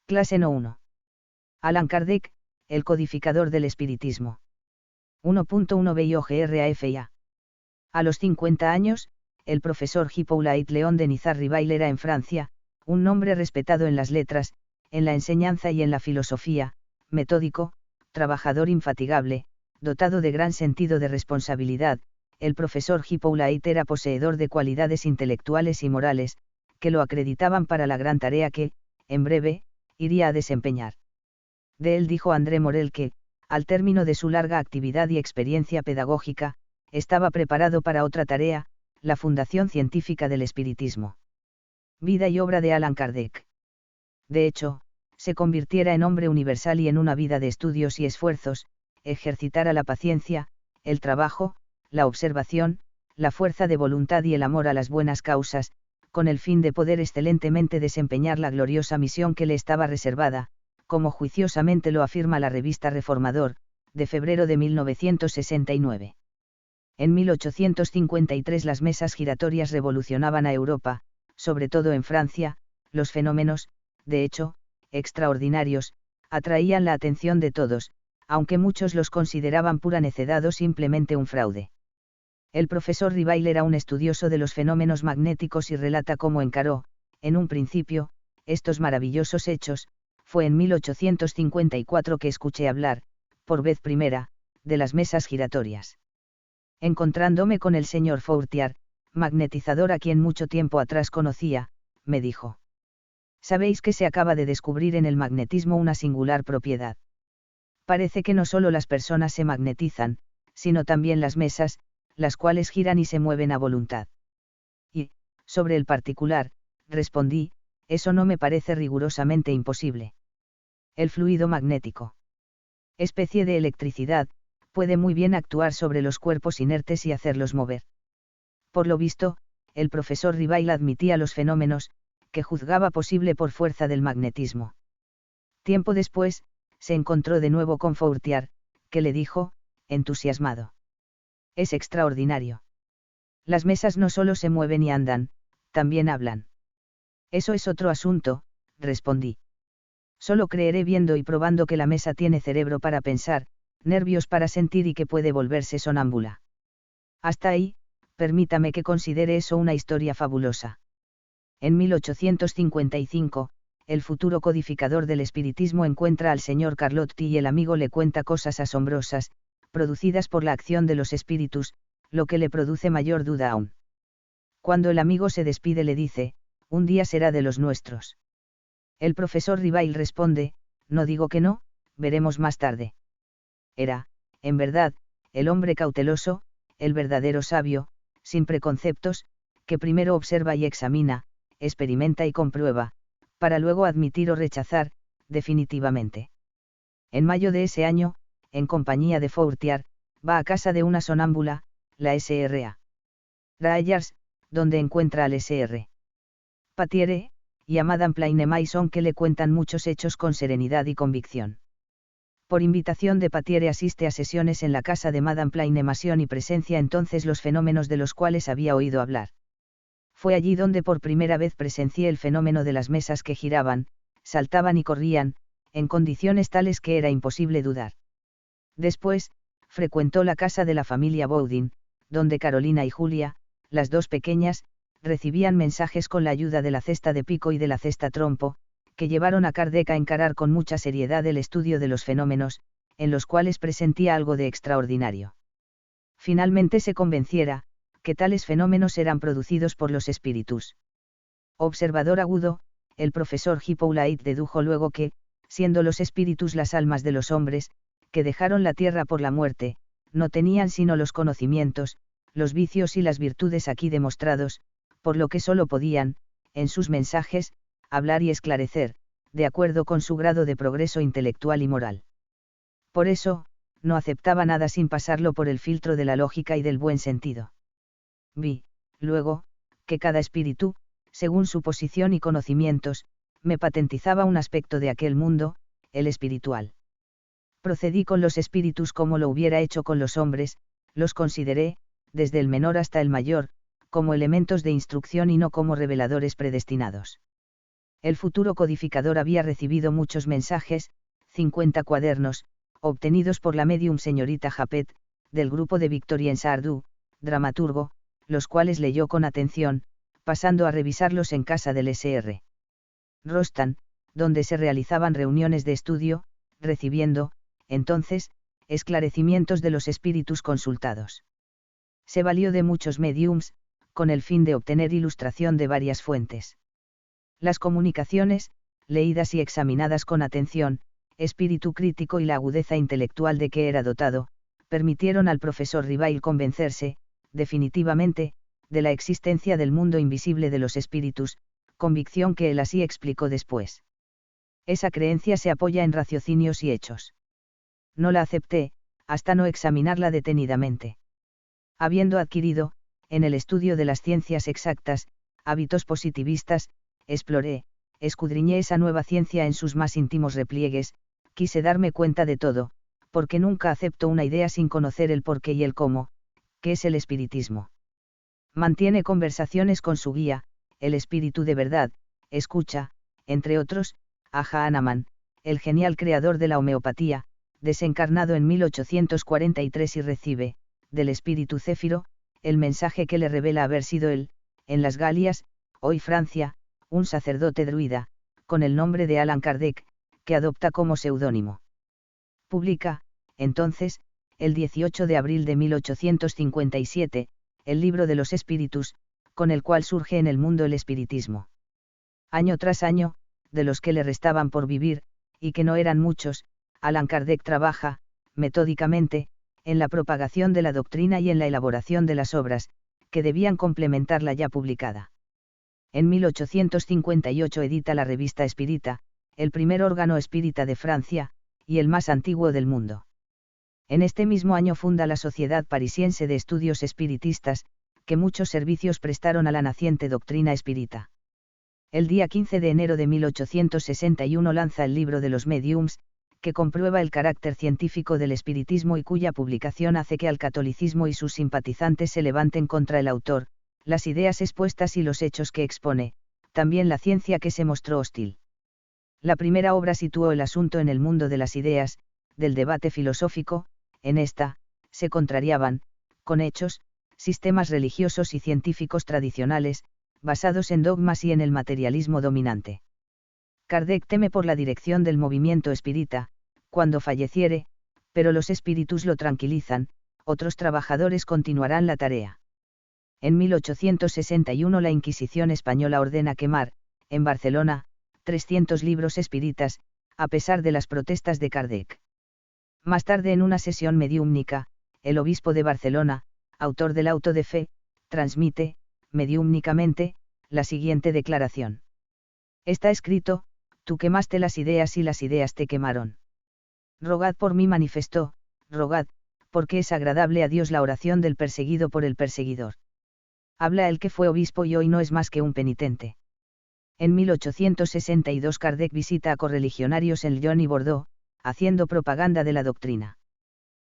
Clase No 1. Allan Kardec, el codificador del espiritismo. 1.1 BIOGRAFIA. A los 50 años, el profesor Hippolyte Léon de Nizar-Rivail era en Francia, un nombre respetado en las letras, en la enseñanza y en la filosofía, metódico, trabajador infatigable, dotado de gran sentido de responsabilidad. El profesor Hippolyte era poseedor de cualidades intelectuales y morales, que lo acreditaban para la gran tarea que, en breve, iría a desempeñar. De él dijo André Morel que, al término de su larga actividad y experiencia pedagógica, estaba preparado para otra tarea, la fundación científica del espiritismo. Vida y obra de Allan Kardec. De hecho, se convirtiera en hombre universal y en una vida de estudios y esfuerzos, ejercitara la paciencia, el trabajo, la observación, la fuerza de voluntad y el amor a las buenas causas, con el fin de poder excelentemente desempeñar la gloriosa misión que le estaba reservada, como juiciosamente lo afirma la revista Reformador, de febrero de 1969. En 1853 las mesas giratorias revolucionaban a Europa, sobre todo en Francia. Los fenómenos, de hecho, extraordinarios, atraían la atención de todos, aunque muchos los consideraban pura necedad o simplemente un fraude. El profesor Rivail era un estudioso de los fenómenos magnéticos y relata cómo encaró, en un principio, estos maravillosos hechos. Fue en 1854 que escuché hablar, por vez primera, de las mesas giratorias. Encontrándome con el señor Fourtier, magnetizador a quien mucho tiempo atrás conocía, me dijo: «Sabéis que se acaba de descubrir en el magnetismo una singular propiedad. Parece que no solo las personas se magnetizan, sino también las mesas, las cuales giran y se mueven a voluntad». Y, sobre el particular, respondí: «Eso no me parece rigurosamente imposible. El fluido magnético, especie de electricidad, puede muy bien actuar sobre los cuerpos inertes y hacerlos mover». Por lo visto, el profesor Rivail admitía los fenómenos, que juzgaba posible por fuerza del magnetismo. Tiempo después, se encontró de nuevo con Fourtier, que le dijo, entusiasmado: «Es extraordinario. Las mesas no solo se mueven y andan, también hablan». «Eso es otro asunto», respondí. «Solo creeré viendo y probando que la mesa tiene cerebro para pensar, nervios para sentir y que puede volverse sonámbula. Hasta ahí, permítame que considere eso una historia fabulosa». En 1855, el futuro codificador del espiritismo encuentra al señor Carlotti y el amigo le cuenta cosas asombrosas, producidas por la acción de los espíritus, lo que le produce mayor duda aún. Cuando el amigo se despide le dice: «Un día será de los nuestros». El profesor Rivail responde: «No digo que no, veremos más tarde». Era, en verdad, el hombre cauteloso, el verdadero sabio, sin preconceptos, que primero observa y examina, experimenta y comprueba, para luego admitir o rechazar, definitivamente. En mayo de ese año, en compañía de Fourtier, va a casa de una sonámbula, la Sra. Rayers, donde encuentra al Sr. Patiere, y a Madame Plaine-Maison, que le cuentan muchos hechos con serenidad y convicción. Por invitación de Patiere asiste a sesiones en la casa de Madame Plaine-Maison y presencia entonces los fenómenos de los cuales había oído hablar. Fue allí donde por primera vez presencié el fenómeno de las mesas que giraban, saltaban y corrían, en condiciones tales que era imposible dudar. Después, frecuentó la casa de la familia Baudin, donde Carolina y Julia, las dos pequeñas, recibían mensajes con la ayuda de la cesta de pico y de la cesta trompo, que llevaron a Kardec a encarar con mucha seriedad el estudio de los fenómenos, en los cuales presentía algo de extraordinario. Finalmente se convenciera, que tales fenómenos eran producidos por los espíritus. Observador agudo, el profesor Hippolyte dedujo luego que, siendo los espíritus las almas de los hombres, que dejaron la tierra por la muerte, no tenían sino los conocimientos, los vicios y las virtudes aquí demostrados, por lo que sólo podían, en sus mensajes, hablar y esclarecer, de acuerdo con su grado de progreso intelectual y moral. Por eso, no aceptaba nada sin pasarlo por el filtro de la lógica y del buen sentido. Vi, luego, que cada espíritu, según su posición y conocimientos, me patentizaba un aspecto de aquel mundo, el espiritual. Procedí con los espíritus como lo hubiera hecho con los hombres, los consideré, desde el menor hasta el mayor, como elementos de instrucción y no como reveladores predestinados. El futuro codificador había recibido muchos mensajes, 50 cuadernos, obtenidos por la medium señorita Japet, del grupo de Victorien Sardou, dramaturgo, los cuales leyó con atención, pasando a revisarlos en casa del Sr. Rostand, donde se realizaban reuniones de estudio, recibiendo, entonces, esclarecimientos de los espíritus consultados. Se valió de muchos mediums, con el fin de obtener ilustración de varias fuentes. Las comunicaciones, leídas y examinadas con atención, espíritu crítico y la agudeza intelectual de que era dotado, permitieron al profesor Rivail convencerse, definitivamente, de la existencia del mundo invisible de los espíritus, convicción que él así explicó después. Esa creencia se apoya en raciocinios y hechos. No la acepté, hasta no examinarla detenidamente. Habiendo adquirido, en el estudio de las ciencias exactas, hábitos positivistas, exploré, escudriñé esa nueva ciencia en sus más íntimos repliegues, quise darme cuenta de todo, porque nunca acepto una idea sin conocer el porqué y el cómo, que es el espiritismo. Mantiene conversaciones con su guía, el espíritu de verdad, escucha, entre otros, a Hahnemann, el genial creador de la homeopatía, desencarnado en 1843 y recibe, del espíritu Céfiro, el mensaje que le revela haber sido él, en las Galias, hoy Francia, un sacerdote druida, con el nombre de Allan Kardec, que adopta como seudónimo. Publica, entonces, el 18 de abril de 1857, el Libro de los Espíritus, con el cual surge en el mundo el espiritismo. Año tras año, de los que le restaban por vivir, y que no eran muchos, Allan Kardec trabaja, metódicamente, en la propagación de la doctrina y en la elaboración de las obras, que debían complementar la ya publicada. En 1858 edita la Revista Espírita, el primer órgano espírita de Francia, y el más antiguo del mundo. En este mismo año funda la Sociedad Parisiense de Estudios Espiritistas, que muchos servicios prestaron a la naciente doctrina espírita. El día 15 de enero de 1861 lanza el Libro de los Mediums, que comprueba el carácter científico del espiritismo y cuya publicación hace que al catolicismo y sus simpatizantes se levanten contra el autor, las ideas expuestas y los hechos que expone, también la ciencia que se mostró hostil. La primera obra situó el asunto en el mundo de las ideas, del debate filosófico, en esta, se contrariaban, con hechos, sistemas religiosos y científicos tradicionales, basados en dogmas y en el materialismo dominante. Kardec teme por la dirección del movimiento espírita, cuando falleciere, pero los espíritus lo tranquilizan, otros trabajadores continuarán la tarea. En 1861 la Inquisición española ordena quemar, en Barcelona, 300 libros espíritas, a pesar de las protestas de Kardec. Más tarde en una sesión mediúmnica, el obispo de Barcelona, autor del auto de fe, transmite, mediúmnicamente, la siguiente declaración. Está escrito, tú quemaste las ideas y las ideas te quemaron. Rogad por mí, manifestó, rogad, porque es agradable a Dios la oración del perseguido por el perseguidor. Habla el que fue obispo y hoy no es más que un penitente. En 1862 Kardec visita a correligionarios en Lyon y Bordeaux, haciendo propaganda de la doctrina.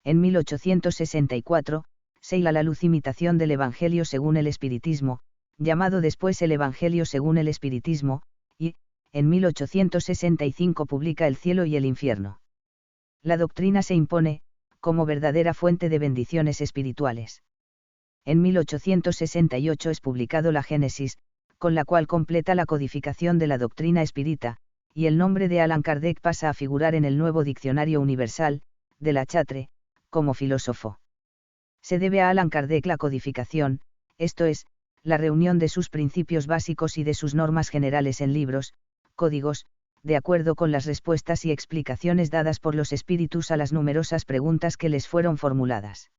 En 1864, seila la luz imitación del Evangelio según el Espiritismo, llamado después el Evangelio según el Espiritismo, y, en 1865 publica El cielo y el infierno. La doctrina se impone, como verdadera fuente de bendiciones espirituales. En 1868 es publicado la Génesis, con la cual completa la codificación de la doctrina espírita, y el nombre de Allan Kardec pasa a figurar en el nuevo Diccionario Universal, de la Chatre, como filósofo. Se debe a Allan Kardec la codificación, esto es, la reunión de sus principios básicos y de sus normas generales en libros, códigos, de acuerdo con las respuestas y explicaciones dadas por los espíritus a las numerosas preguntas que les fueron formuladas.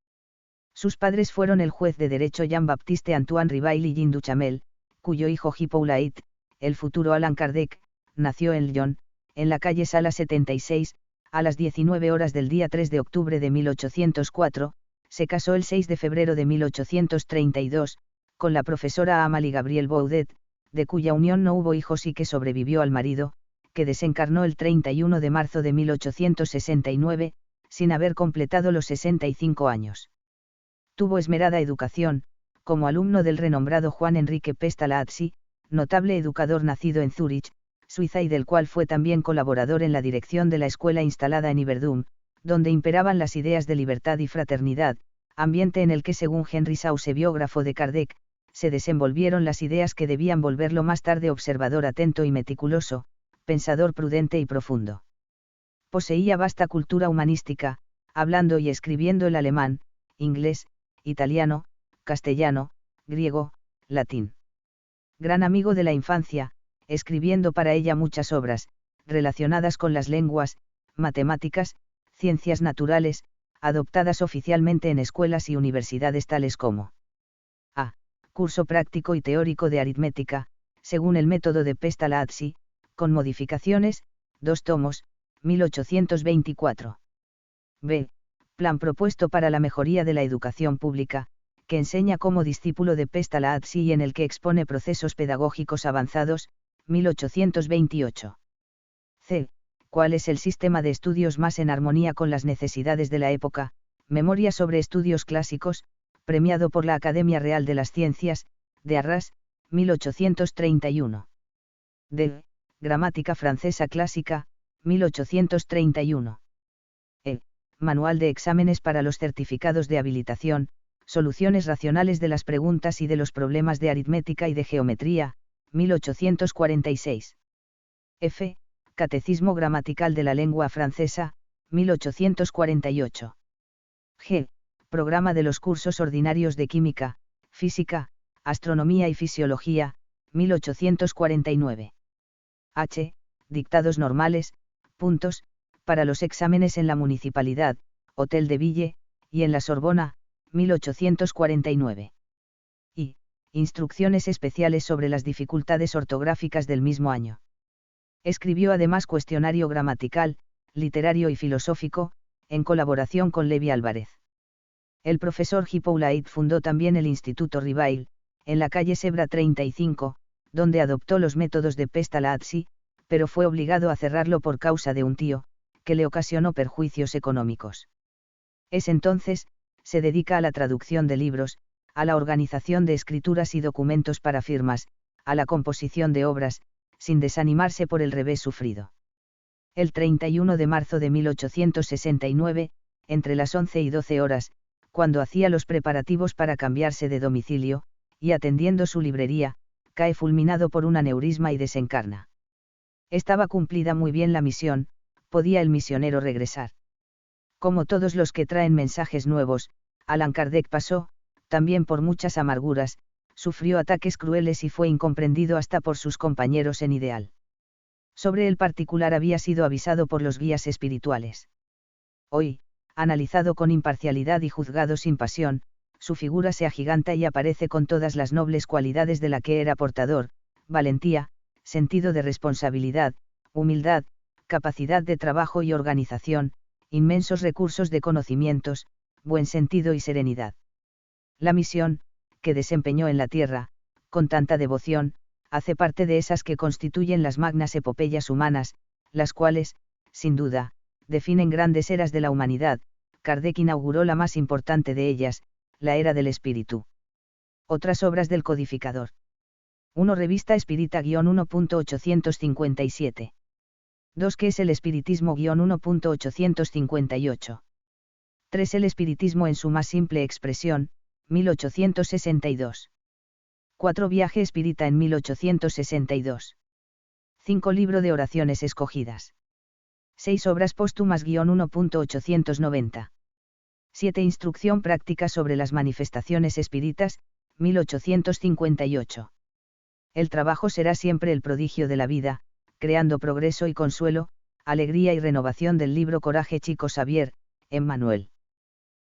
Sus padres fueron el juez de derecho Jean-Baptiste Antoine Rivail y Jean Duchamel, cuyo hijo Hippolyte, el futuro Allan Kardec, nació en Lyon, en la calle Sala 76, a las 19 horas del día 3 de octubre de 1804, se casó el 6 de febrero de 1832, con la profesora Amalie Gabrielle Baudet, de cuya unión no hubo hijos y que sobrevivió al marido, que desencarnó el 31 de marzo de 1869, sin haber completado los 65 años. Tuvo esmerada educación, como alumno del renombrado Juan Enrique Pestalozzi, notable educador nacido en Zúrich, Suiza y del cual fue también colaborador en la dirección de la escuela instalada en Yverdun, donde imperaban las ideas de libertad y fraternidad, ambiente en el que, según Henry Sauce, biógrafo de Kardec, se desenvolvieron las ideas que debían volverlo más tarde observador atento y meticuloso, pensador prudente y profundo. Poseía vasta cultura humanística, hablando y escribiendo el alemán, inglés, italiano, castellano, griego, latín. Gran amigo de la infancia, escribiendo para ella muchas obras, relacionadas con las lenguas, matemáticas, ciencias naturales, adoptadas oficialmente en escuelas y universidades tales como A. Curso práctico y teórico de aritmética, según el método de Pestalozzi, con modificaciones, 2 tomos, 1824. B. Plan propuesto para la mejoría de la educación pública, que enseña como discípulo de Pestalozzi y en el que expone procesos pedagógicos avanzados, 1828. C. ¿Cuál es el sistema de estudios más en armonía con las necesidades de la época? Memoria sobre estudios clásicos, premiado por la Academia Real de las Ciencias, de Arras, 1831. D. Gramática francesa clásica, 1831. E. Manual de exámenes para los certificados de habilitación, soluciones racionales de las preguntas y de los problemas de aritmética y de geometría, 1846. F. Catecismo gramatical de la lengua francesa, 1848. G. Programa de los cursos ordinarios de química, física, astronomía y fisiología, 1849. H. Dictados normales, puntos, para los exámenes en la Municipalidad, Hotel de Ville, y en la Sorbona, 1849. I. Instrucciones especiales sobre las dificultades ortográficas del mismo año. Escribió además cuestionario gramatical, literario y filosófico, en colaboración con Levi Álvarez. El profesor Hippolyte fundó también el Instituto Rivail, en la calle Sebra 35, donde adoptó los métodos de Pestalozzi, pero fue obligado a cerrarlo por causa de un tío, que le ocasionó perjuicios económicos. Es entonces, se dedica a la traducción de libros, a la organización de escrituras y documentos para firmas, a la composición de obras, sin desanimarse por el revés sufrido. El 31 de marzo de 1869, entre las 11 y 12 horas, cuando hacía los preparativos para cambiarse de domicilio, y atendiendo su librería, cae fulminado por un aneurisma y desencarna. Estaba cumplida muy bien la misión, podía el misionero regresar. Como todos los que traen mensajes nuevos, Allan Kardec pasó, también por muchas amarguras, sufrió ataques crueles y fue incomprendido hasta por sus compañeros en ideal. Sobre el particular había sido avisado por los guías espirituales. Hoy, analizado con imparcialidad y juzgado sin pasión, su figura se agiganta y aparece con todas las nobles cualidades de la que era portador: valentía, sentido de responsabilidad, humildad, capacidad de trabajo y organización, inmensos recursos de conocimientos, buen sentido y serenidad. La misión, que desempeñó en la tierra, con tanta devoción, hace parte de esas que constituyen las magnas epopeyas humanas, las cuales, sin duda, definen grandes eras de la humanidad. Kardec inauguró la más importante de ellas, la era del espíritu. Otras obras del codificador. 1. Revista Espírita-1.857. 2. ¿Qué es el espiritismo-1.858? 3. El espiritismo en su más simple expresión, 1862. 4. Viaje espírita en 1862. 5. Libro de oraciones escogidas. 6. Obras póstumas -1.890. 7. Instrucción práctica sobre las manifestaciones espíritas, 1858. El trabajo será siempre el prodigio de la vida, creando progreso y consuelo, alegría y renovación del libro Coraje Chico Xavier, Emmanuel.